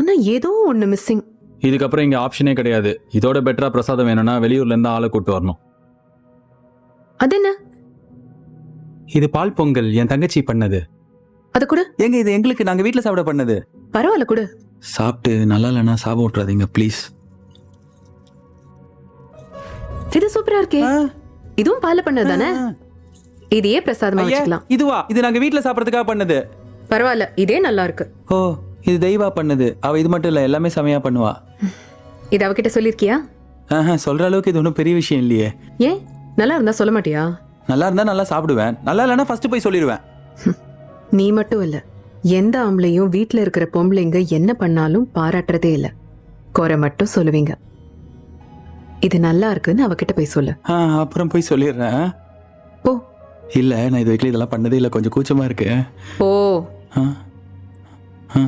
ஆனா ஏதோ ஒண்ணு மிஸ்ஸிங். இதுக்கப்புறம் இங்க ஆப்ஷனே கிடையாது. இதோட பெட்டரா பிரசாதம் வேணும்னா வெளியூர்ல இருந்து ஆளை கூட்டு வரணும். அது என்ன? இது பால் பொங்கல் என் தங்கச்சி பண்ணது. அது கூட ஏங்க இது எங்களுக்கு நாங்க வீட்ல சாப்பிட பண்ணது. பரவாயில்ல கூட. சாப்பிட்டு நல்லா இல்லைன்னா சாபம் விட்டுறாதீங்க ப்ளீஸ். இது சூப்பரா இருக்கே. இதுவும் பால்ல பண்ணது தானே? இதையே பிரசாதமா வச்சுக்கலாம். இதுவா? இது நாங்க வீட்ல சாப்பிடறதுக்காக பண்ணது. பரவாயில்ல, இதே நல்லா இருக்கு. ஓ, இது தெய்வா பண்ணது. அவ இது மட்டும் இல்ல, எல்லாமே செமையா பண்ணுவா. இது அவகிட்ட சொல்லிருக்கியா? சொல்ற அளவுக்கு இது ஒன்றும் பெரிய விஷயம் இல்லையே. ஏன் நல்லா இருந்தா சொல்ல மாட்டியா? நல்லா இருந்தா நல்லா சாப்பிடுவேன், நல்லா இல்லைன்னா ஃபர்ஸ்ட் போய் சொல்லிடுவேன். நீ மட்டும் இல்ல, எந்த ஆம்பளையும் வீட்டுல இருக்கிற பொம்பளைங்க என்ன பண்ணாலும் பாராட்டுறதே இல்ல, குறை மட்டும் சொல்லுவீங்க. இது நல்லா இருக்குன்னு அவகிட்ட போய் சொல்லு. அப்புறம் போய் சொல்லிடுறேன். போ. இல்ல, நான் இது வரைக்கும் இதெல்லாம் பண்ணதே இல்லை, கொஞ்சம் கூச்சமா இருக்கு. ஓ. ஆ